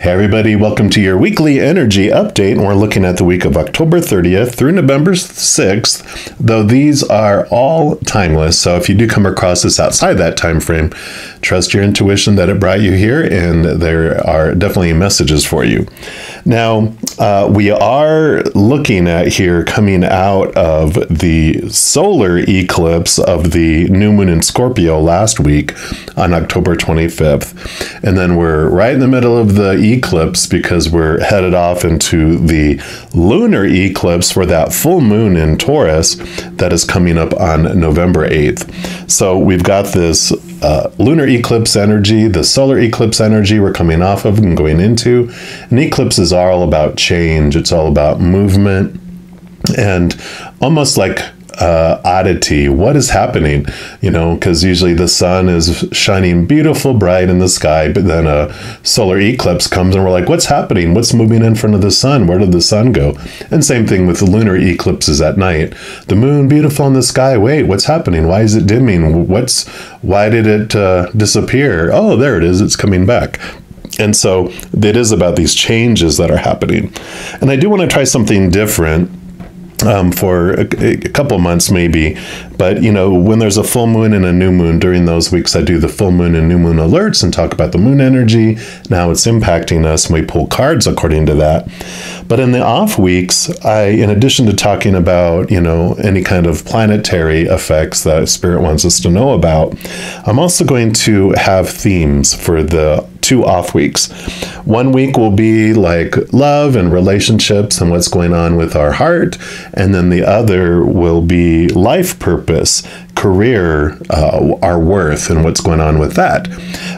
Hey everybody, welcome to your weekly energy update, and we're looking at the week of October 30th through November 6th, though these are all timeless, so if you do come across this outside that time frame, trust your intuition that it brought you here, and there are definitely messages for you. Now, we are looking at here coming out of the solar eclipse of the new moon in Scorpio last week on October 25th, and then we're right in the middle of the eclipse because we're headed off into the lunar eclipse for that full moon in Taurus that is coming up on November 8th. So we've got this lunar eclipse energy, the solar eclipse energy we're coming off of and going into. An eclipse is all about change. It's all about movement and almost like oddity. What is happening? You know, because usually the sun is shining beautiful, bright in the sky, but then a solar eclipse comes and we're like, what's happening? What's moving in front of the sun? Where did the sun go? And same thing with the lunar eclipses at night. The moon beautiful in the sky. Wait, what's happening? Why is it dimming? Why did it disappear? Oh, there it is. It's coming back. And so it is about these changes that are happening. And I do want to try something different for a couple months maybe, but you know, when there's a full moon and a new moon, during those weeks I do the full moon and new moon alerts and talk about the moon energy, now it's impacting us, and we pull cards according to that. But in the off weeks, in addition to talking about, you know, any kind of planetary effects that Spirit wants us to know about, I'm also going to have themes for the 2 off weeks. 1 week will be like love and relationships and what's going on with our heart, and then the other will be life purpose, career, our worth, and what's going on with that.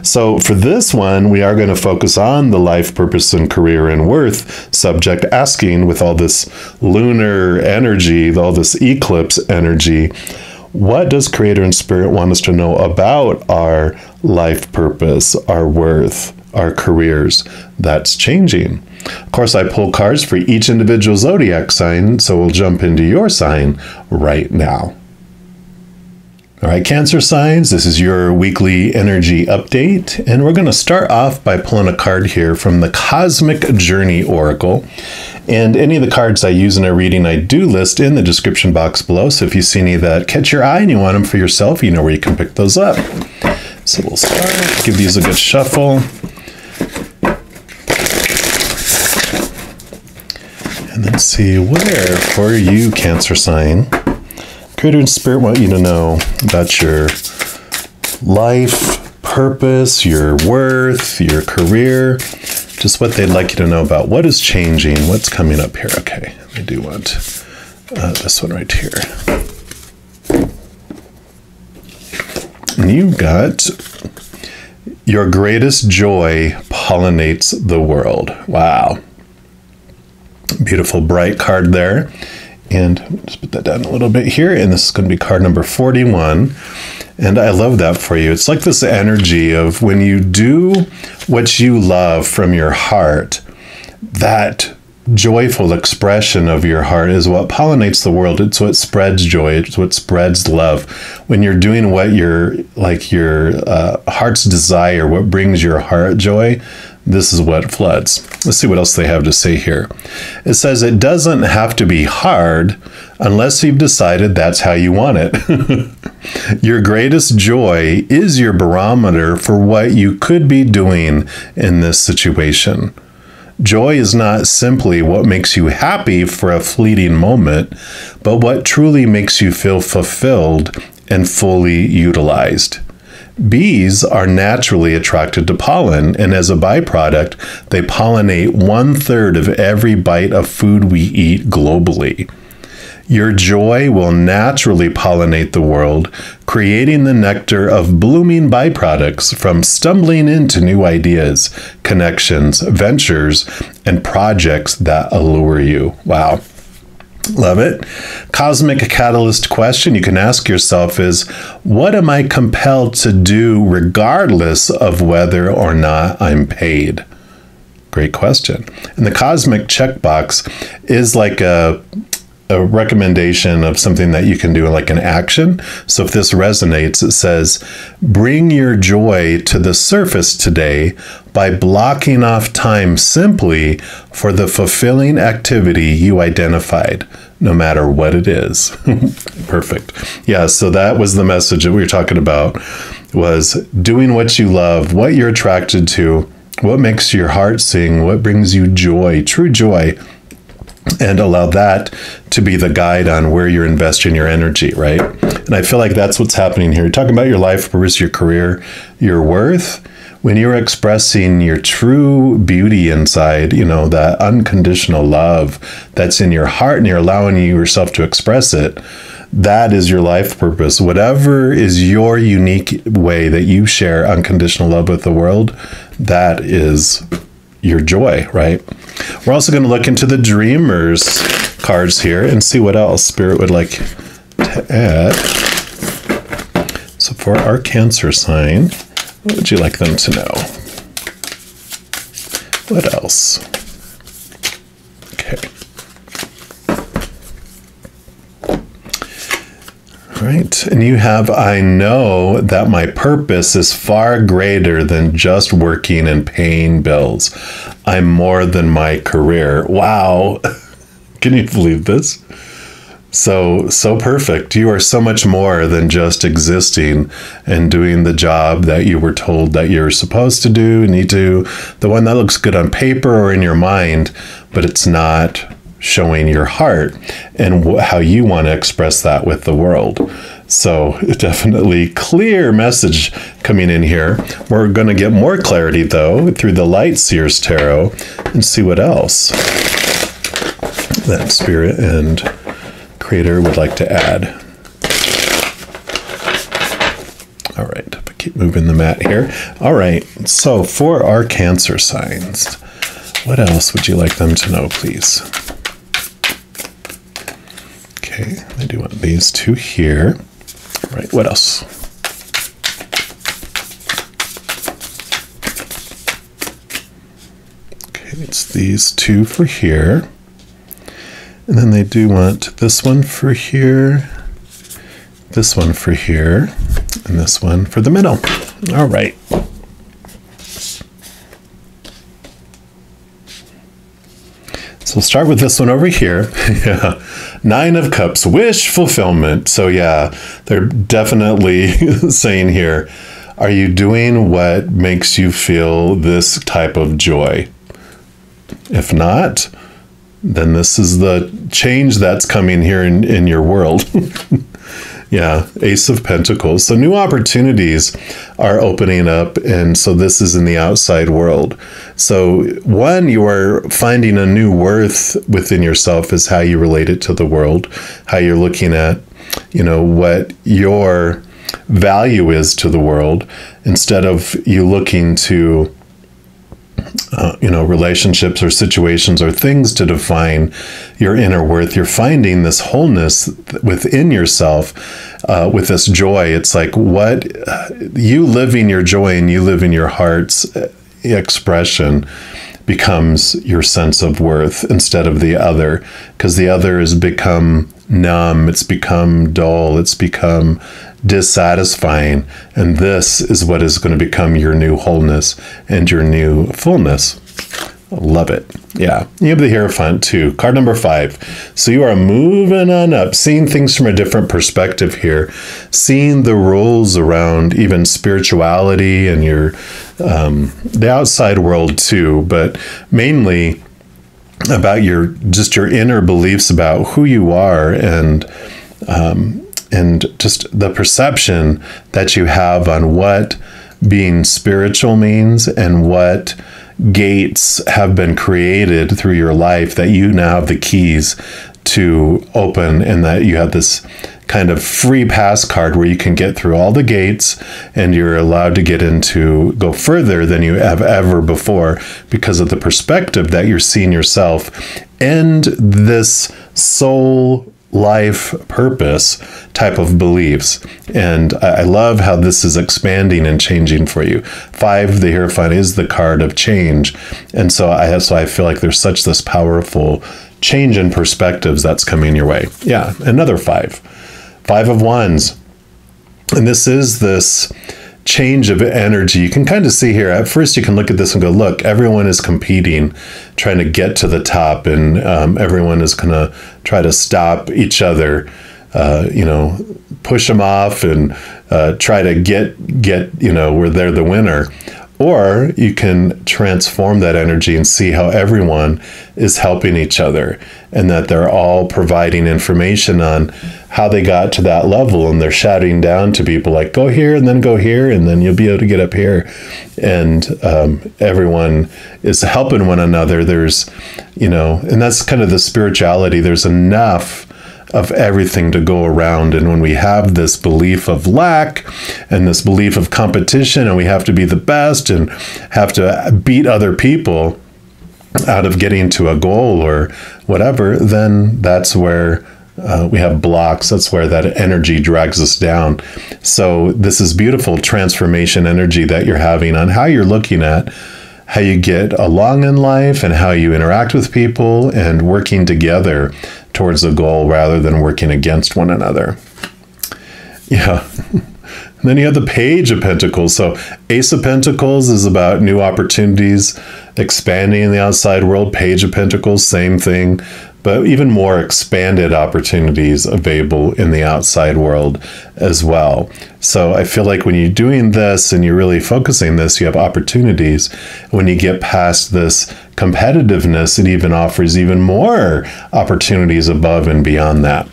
So for this one, we are going to focus on the life purpose and career and worth subject, asking with all this lunar energy, all this eclipse energy, what does Creator and Spirit want us to know about our life purpose, our worth, our careers that's changing? Of course, I pull cards for each individual zodiac sign, so we'll jump into your sign right now. All right, Cancer signs, this is your weekly energy update, and we're going to start off by pulling a card here from the Cosmic Journey Oracle. And any of the cards I use in a reading, I do list in the description box below, so if you see any that catch your eye and you want them for yourself, you know where you can pick those up. So we'll start, give these a good shuffle. And then see where for you, Cancer sign, Creator and Spirit want you to know about your life purpose, your worth, your career, just what they'd like you to know about what is changing, what's coming up here. Okay, I do want this one right here. And you got your greatest joy pollinates the world. Wow. Beautiful bright card there. And just put that down a little bit here. And this is going to be card number 41. And I love that for you. It's like this energy of when you do what you love from your heart, that joyful expression of your heart is what pollinates the world. It's what spreads joy. It's what spreads love. When you're doing what your heart's desire, what brings your heart joy, this is what floods. Let's see what else they have to say here. It says it doesn't have to be hard unless you've decided that's how you want it. Your greatest joy is your barometer for what you could be doing in this situation. Joy is not simply what makes you happy for a fleeting moment, but what truly makes you feel fulfilled and fully utilized. Bees are naturally attracted to pollen, and as a byproduct, they pollinate 1/3 of every bite of food we eat globally. Your joy will naturally pollinate the world, creating the nectar of blooming byproducts from stumbling into new ideas, connections, ventures, and projects that allure you. Wow. Love it. Cosmic catalyst question you can ask yourself is, what am I compelled to do regardless of whether or not I'm paid? Great question. And the cosmic checkbox is like a recommendation of something that you can do, like an action. So if this resonates, it says, bring your joy to the surface today by blocking off time simply for the fulfilling activity you identified, no matter what it is. Perfect. Yeah, so that was the message that we were talking about, was doing what you love, what you're attracted to, what makes your heart sing, what brings you joy, true joy, and allow that to be the guide on where you're investing your energy, right? And I feel like that's what's happening here. You're talking about your life purpose, your career, your worth. When you're expressing your true beauty inside, you know, that unconditional love that's in your heart, and you're allowing yourself to express it, that is your life purpose. Whatever is your unique way that you share unconditional love with the world, that is your joy, right? We're also going to look into the Dreamers cards here and see what else Spirit would like to add. So for our Cancer sign, what would you like them to know? What else? Okay. All right. And you have, I know that my purpose is far greater than just working and paying bills. I'm more than my career. Wow. Can you believe this? So perfect. You are so much more than just existing and doing the job that you were told that you're supposed to do, need to, the one that looks good on paper or in your mind, but it's not showing your heart and how you want to express that with the world. So definitely clear message coming in here. We're going to get more clarity, though, through the Light Seers Tarot and see what else that Spirit and Creator would like to add. All right, if I keep moving the mat here. All right, so for our Cancer signs, what else would you like them to know, please? Okay, I do want these two here. All right, what else? Okay, it's these two for here. And then they do want this one for here, this one for here, and this one for the middle. All right. So we'll start with this one over here. Yeah. 9 of Cups, wish fulfillment. So yeah, they're definitely saying here, are you doing what makes you feel this type of joy? If not, then this is the change that's coming here in your world. Yeah, Ace of Pentacles. So new opportunities are opening up, and so this is in the outside world. So one, you are finding a new worth within yourself is how you relate it to the world, how you're looking at, you know, what your value is to the world, instead of you looking to you know, relationships or situations or things to define your inner worth. You're finding this wholeness within yourself with this joy. It's like what you living your joy and you live in your heart's expression becomes your sense of worth instead of the other, because the other has become numb, it's become dull, it's become dissatisfying, and this is what is going to become your new wholeness and your new fullness. Love it. Yeah, you have the Hierophant too, card number 5. So you are moving on up, seeing things from a different perspective here, seeing the rules around even spirituality and your the outside world too, but mainly about your inner beliefs about who you are, and just the perception that you have on what being spiritual means and what gates have been created through your life that you now have the keys to open, and that you have this kind of free pass card where you can get through all the gates and you're allowed to go further than you have ever before, because of the perspective that you're seeing yourself and this soul life purpose type of beliefs. And I love how this is expanding and changing for you. 5, the Hierophant, is the card of change. And so I feel like there's such this powerful change in perspectives that's coming your way. Yeah, another 5. 5 of Wands. And this is this change of energy. You can kind of see here, at first you can look at this and go, look, everyone is competing, trying to get to the top, and everyone is going to try to stop each other, push them off and try to get, where they're the winner. Or you can transform that energy and see how everyone is helping each other, and that they're all providing information on how they got to that level, and they're shouting down to people like, go here and then go here and then you'll be able to get up here. And everyone is helping one another. There's, and that's kind of the spirituality. There's enough of everything to go around. And when we have this belief of lack and this belief of competition, and we have to be the best and have to beat other people out of getting to a goal or whatever, then that's where we have blocks. That's where that energy drags us down. So this is beautiful transformation energy that you're having on how you're looking at how you get along in life and how you interact with people and working together towards a goal rather than working against one another. Yeah. And then you have the Page of Pentacles. So Ace of Pentacles is about new opportunities, expanding in the outside world. Page of Pentacles, same thing, but even more expanded opportunities available in the outside world as well. So I feel like when you're doing this and you're really focusing this, you have opportunities. When you get past this competitiveness, it even offers even more opportunities above and beyond that.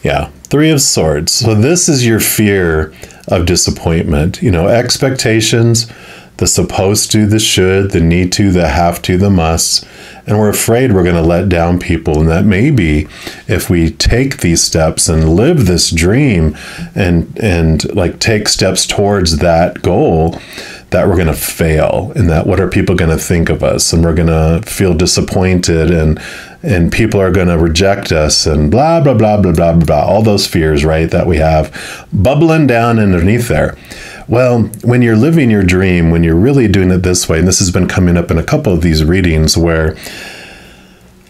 Yeah. 3 of Swords. So this is your fear of disappointment. Expectations, the supposed to, the should, the need to, the have to, the must. And we're afraid we're going to let down people. And that maybe if we take these steps and live this dream and like take steps towards that goal, that we're going to fail, and that what are people going to think of us, and we're going to feel disappointed, and people are going to reject us, and blah, blah, blah, blah, blah, blah, all those fears, right, that we have bubbling down underneath there. Well, when you're living your dream, when you're really doing it this way, and this has been coming up in a couple of these readings where,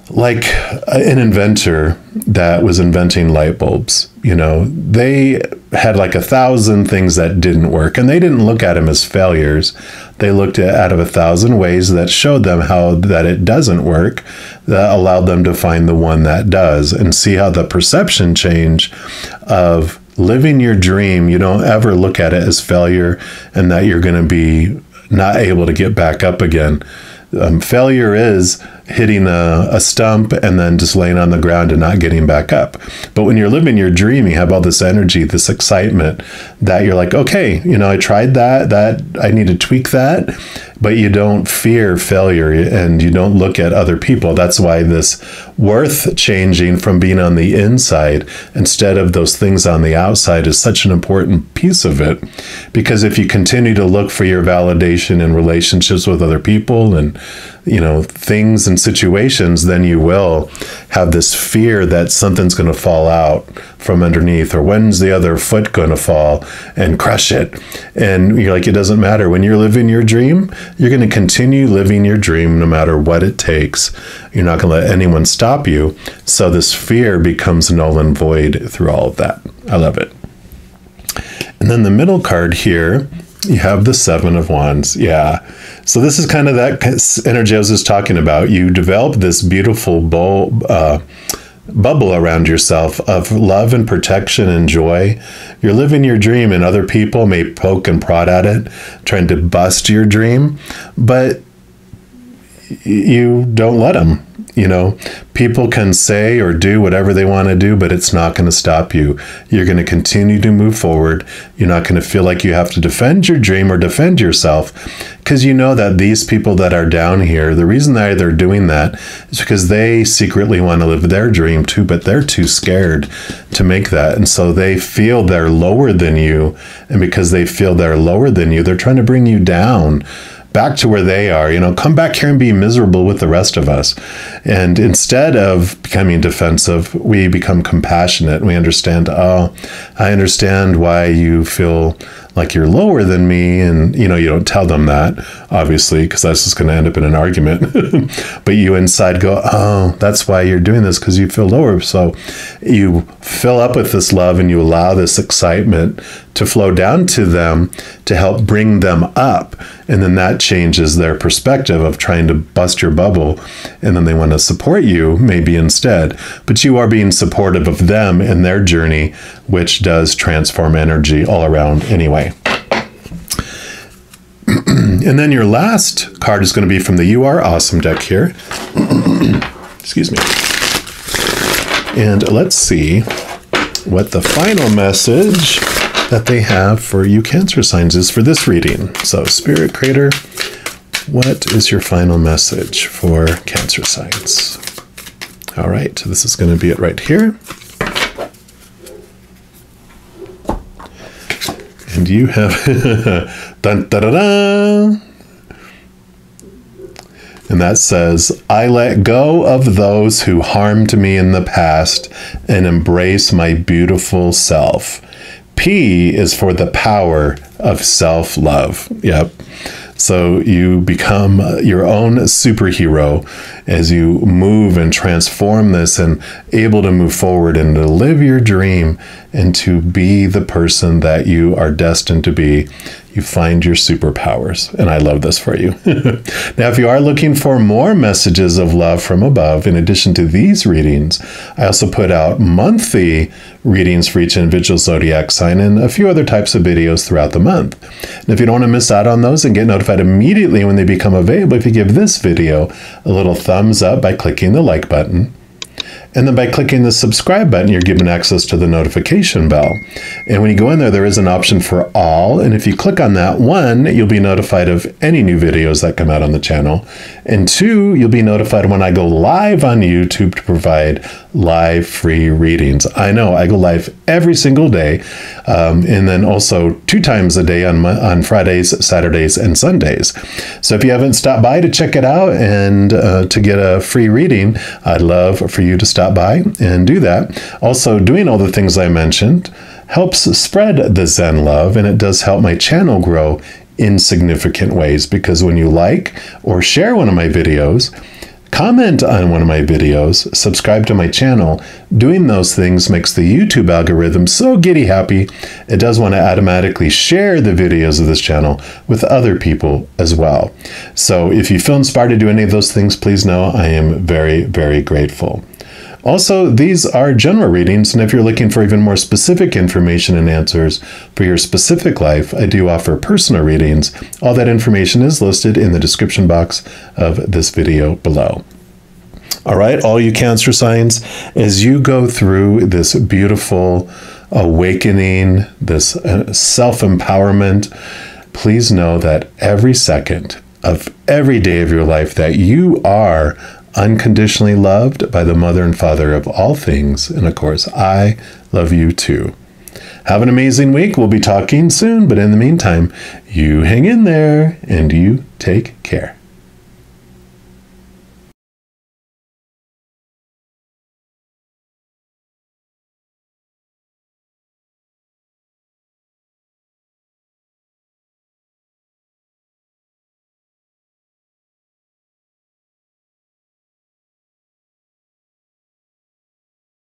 like an inventor that was inventing light bulbs, they had like 1,000 things that didn't work, and they didn't look at them as failures. They looked at out of 1,000 ways that showed them how that it doesn't work, that allowed them to find the one that does, and see how the perception change of living your dream. You don't ever look at it as failure and that you're going to be not able to get back up again. Failure is hitting a stump and then just laying on the ground and not getting back up. But when you're living your dream, you have all this energy, this excitement that you're like, okay, I tried that I need to tweak that, but you don't fear failure and you don't look at other people. That's why this worth changing from being on the inside instead of those things on the outside is such an important piece of it. Because if you continue to look for your validation in relationships with other people and things and situations, then you will have this fear that something's going to fall out from underneath, or when's the other foot going to fall and crush it. And you're like, it doesn't matter. When you're living your dream, you're going to continue living your dream no matter what it takes. You're not going to let anyone stop you. So this fear becomes null and void through all of that. I love it. And then the middle card here, you have the 7 of Wands. Yeah. So this is kind of that energy I was just talking about. You develop this beautiful bubble around yourself of love and protection and joy. You're living your dream, and other people may poke and prod at it, trying to bust your dream, but you don't let them. People can say or do whatever they want to do, but it's not going to stop you. You're going to continue to move forward. You're not going to feel like you have to defend your dream or defend yourself, because you know that these people that are down here, the reason that they're doing that is because they secretly want to live their dream too, but they're too scared to make that. And so they feel they're lower than you. And because they feel they're lower than you, they're trying to bring you down. back to where they are. Come back here and be miserable with the rest of us. And instead of becoming defensive, we become compassionate. We understand, oh, I understand why you feel like you're lower than me. And, you don't tell them that, obviously, because that's just going to end up in an argument. But you inside go, oh, that's why you're doing this, because you feel lower. So you fill up with this love and you allow this excitement to flow down to them to help bring them up. And then that changes their perspective of trying to bust your bubble. And then they want to support you maybe instead. But you are being supportive of them in their journey, which does transform energy all around anyway. And then your last card is going to be from the You Are Awesome deck here. Excuse me. And let's see what the final message that they have for you Cancer signs is for this reading. So Spirit Creator, what is your final message for Cancer signs? All right, so this is going to be it right here. And you have dun, da, da, da. And that says, I let go of those who harmed me in the past and embrace my beautiful self. P is for the power of self-love. Yep. So you become your own superhero as you move and transform this and able to move forward and to live your dream and to be the person that you are destined to be. You find your superpowers. And I love this for you. Now, if you are looking for more messages of love from above, in addition to these readings, I also put out monthly readings for each individual zodiac sign and a few other types of videos throughout the month. And if you don't want to miss out on those and get notified immediately when they become available, if you give this video a little thumbs up by clicking the like button, and then by clicking the subscribe button, you're given access to the notification bell. And when you go in there, there is an option for all. And if you click on that, 1, you'll be notified of any new videos that come out on the channel. And 2, you'll be notified when I go live on YouTube to provide live free readings. I know I go live every single day. And then also 2 times a day on Fridays, Saturdays, and Sundays. So if you haven't stopped by to check it out and to get a free reading, I'd love for you to stop by and do that. Also, doing all the things I mentioned helps spread the Zen love, and it does help my channel grow in significant ways, because when you like or share one of my videos, comment on one of my videos, subscribe to my channel, doing those things makes the YouTube algorithm so giddy happy, it does want to automatically share the videos of this channel with other people as well. So if you feel inspired to do any of those things, please know I am very, very grateful. Also, these are general readings, and if you're looking for even more specific information and answers for your specific life, I do offer personal readings. All that information is listed in the description box of this video below. All right, all you Cancer signs, as you go through this beautiful awakening, this self-empowerment, please know that every second of every day of your life that you are unconditionally loved by the Mother and Father of all things. And of course, I love you too. Have an amazing week. We'll be talking soon, but in the meantime, you hang in there and you take care.